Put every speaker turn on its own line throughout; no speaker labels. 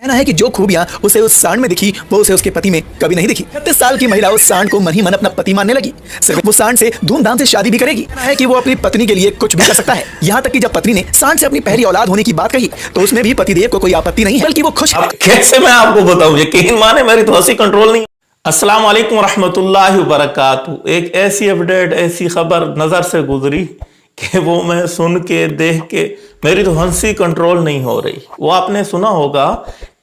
कहना है कि जो खूबियां उसे उस सांड में दिखी वो उसे उसके पति में कभी नहीं दिखी। 36 साल की महिला उस सांड को मन ही मन अपना पति मानने लगी। सिर्फ वो सांड से धूमधाम से शादी भी करेगी। कहना है कि वो अपनी पत्नी के लिए कुछ भी कर सकता है। यहाँ तक कि जब पत्नी ने सांड से अपनी पहली औलाद होने की बात कही तो उसमें भी पतिदेव को कोई आपत्ति नहीं है, बल्कि वो खुश है।
कैसे मैं आपको बताऊं, यकीन माने मेरी तो हंसी कंट्रोल नहीं। अस्सलाम वालेकुम रहमतुल्लाहि व बरकातहू। एक ऐसी अपडेट, ऐसी खबर नजर से गुजरी कि वो मैं सुन के देख के मेरी तो हंसी कंट्रोल नहीं हो रही। वो आपने सुना होगा,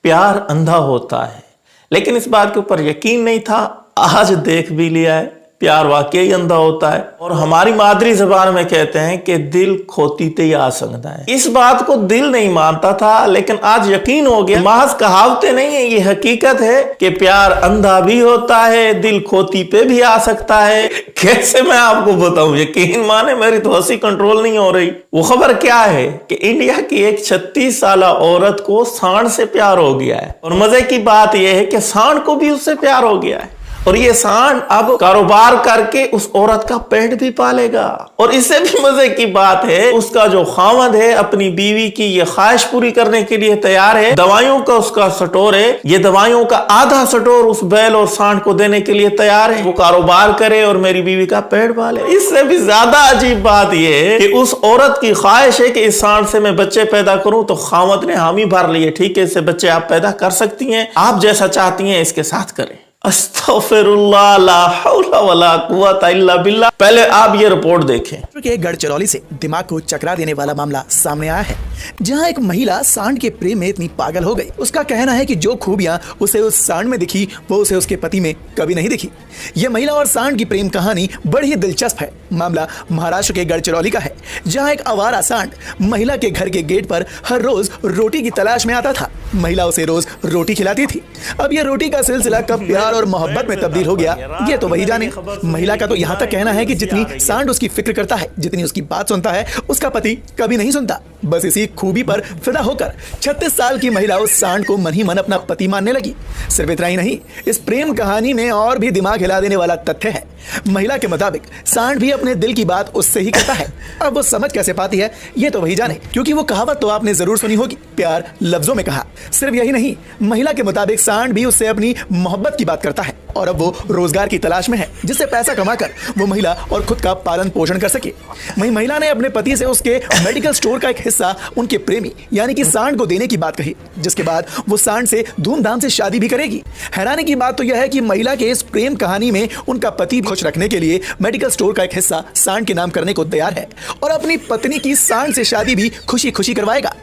प्यार अंधा होता है, लेकिन इस बात के ऊपर यकीन नहीं था। आज देख भी लिया है, प्यार वाकई अंधा होता है। और हमारी मादरी जबान में कहते हैं कि दिल खोती ते आ सकता है। इस बात को दिल नहीं मानता था, लेकिन आज यकीन हो गया। महज कहावतें नहीं है, ये हकीकत है कि प्यार अंधा भी होता है, दिल खोती पे भी आ सकता है। कैसे मैं आपको बताऊं, यकीन माने मेरी तो हंसी कंट्रोल नहीं हो रही। वो खबर क्या है कि इंडिया की एक 36 साल औरत को सांड से प्यार हो गया है। और मजे की बात यह है कि सांड को भी उससे प्यार हो गया है। और ये सांड अब कारोबार करके उस औरत का पेट भी पालेगा। और इससे भी मजे की बात है, उसका जो खामद है अपनी बीवी की ये ख्वाहिश पूरी करने के लिए तैयार है। दवाइयों का उसका स्टोर है, ये दवाइयों का आधा स्टोर उस बैल और सांड को देने के लिए तैयार है। वो कारोबार करे और मेरी बीवी का पेट पाले। इससे भी ज्यादा अजीब बात ये है कि उस औरत की ख्वाहिश है कि इस सांड से मैं बच्चे पैदा करूं, तो खामद ने हामी भर लिए, ठीक है, इससे बच्चे आप पैदा कर सकती हैं, आप जैसा चाहती हैं इसके साथ करें। अस्तगफिरुल्लाह, ला हौला वला कुव्वता इल्ला बिल्लाह। पहले आप ये रिपोर्ट देखें
के गढ़चिरौली से दिमाग को चकरा देने वाला मामला सामने आया है, जहां एक महिला सांड के प्रेम में इतनी पागल हो गई। उसका कहना है कि जो खूबियां उसे उस सांड में दिखी वो उसे उसके पति में कभी नहीं दिखी। यह महिला और सांड की प्रेम कहानी बड़ी ही दिलचस्प है। मामला महाराष्ट्र के गढ़चिरौली का है, जहां एक आवारा सांड महिला के घर के गेट पर हर रोज रोटी की तलाश में आता था। महिला उसे रोज रोटी खिलाती थी। अब यह रोटी का सिलसिला कब प्यार और मोहब्बत में तब्दील हो गया, ये तो वही जाने। महिला का तो यहाँ तक कहना है कि जितनी सांड उसकी फिक्र करता है, जितनी उसकी बात सुनता है, उसका पति कभी नहीं सुनता। बस इसी खूबी पर फिदा होकर 36 साल की महिला उस सांड को मन ही मन अपना पति मानने लगी। सिर्फ इतना ही नहीं, इस प्रेम कहानी में और भी दिमाग हिला देने वाला तथ्य है। महिला के मुताबिक सांड भी अपने दिल की बात उससे ही करता है। अब वो समझ कैसे पाती है, ये तो वही जाने, क्योंकि वो कहावत तो आपने जरूर सुनी होगी, प्यार लफ्जों में कहा। सिर्फ यही नहीं, महिला के मुताबिक सांड भी उससे अपनी मोहब्बत की बात करता है। और अब वो रोजगार की तलाश में है, जिससे पैसा कमाकर वो महिला और खुद का पालन पोषण कर सके। वहीं महिला ने अपने पति से उसके मेडिकल स्टोर का एक हिस्सा उनके प्रेमी यानी कि सांड को देने की बात कही, जिसके बाद वो सांड से धूमधाम से शादी भी करेगी। हैरानी की बात तो यह है कि महिला के इस प्रेम कहानी में उनका पति खुश रखने के लिए मेडिकल स्टोर का एक हिस्सा सांड के नाम करने को तैयार है और अपनी पत्नी की सांड से शादी भी खुशी खुशी करवाएगा।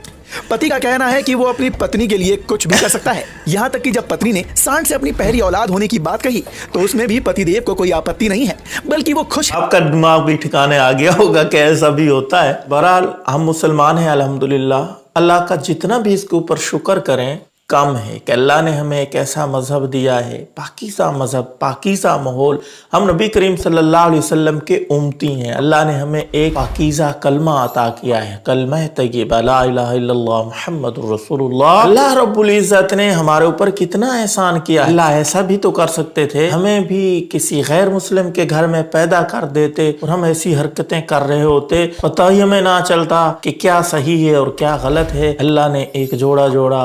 पति का कहना है कि वो अपनी पत्नी के लिए कुछ भी कर सकता है। यहाँ तक कि जब पत्नी ने सांड से अपनी पहली औलाद होने की बात कही तो उसमें भी पतिदेव को कोई आपत्ति नहीं है, बल्कि वो खुश।
आपका दिमाग भी ठिकाने आ गया होगा कि ऐसा भी होता है। बहरहाल हम मुसलमान हैं, अल्हम्दुलिल्लाह। अल्लाह का जितना भी इसके ऊपर शुक्र करें कम है कि अल्लाह ने हमें एक ऐसा मजहब दिया है, पाकीज़ा मजहब, पाकीज़ा माहौल। हम नबी करीम सल्लल्लाहु अलैहि वसल्लम के उम्मती हैं। अल्लाह ने हमें एक पाकीज़ा कलमा अता किया है, कलमा तय्यबा ला इलाहा इल्लल्लाह मुहम्मदुर रसूलुल्लाह। अल्लाह रब्बुल इज्जत ने हमारे ऊपर कितना एहसान किया। अल्लाह ऐसा भी तो कर सकते थे, हमें भी किसी गैर मुस्लिम के घर में पैदा कर देते और हम ऐसी हरकतें कर रहे होते, पता ही हमें ना चलता कि क्या सही है और क्या गलत है। अल्लाह ने एक जोड़ा जोड़ा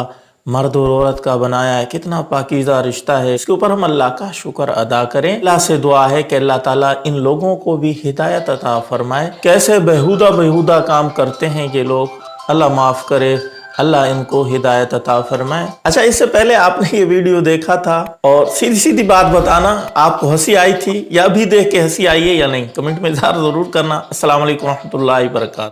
मर्द और औरत का बनाया है, कितना पाकीज़ा रिश्ता है। इसके ऊपर हम अल्लाह का शुक्र अदा करें। अल्लाह से दुआ है कि अल्लाह ताला इन लोगों को भी हिदायत अता फरमाए। कैसे बेहुदा काम करते हैं ये लोग, अल्लाह माफ़ करे, अल्लाह इनको हिदायत अता फरमाए। अच्छा, इससे पहले आपने ये वीडियो देखा था और सीधी सीधी बात बताना, आपको हंसी आई थी या अभी देख के हंसी आई है या नहीं, कमेंट में इज़हार ज़रूर करना। अस्सलाम वालेकुम रहमतुल्लाहि व बरकातहू।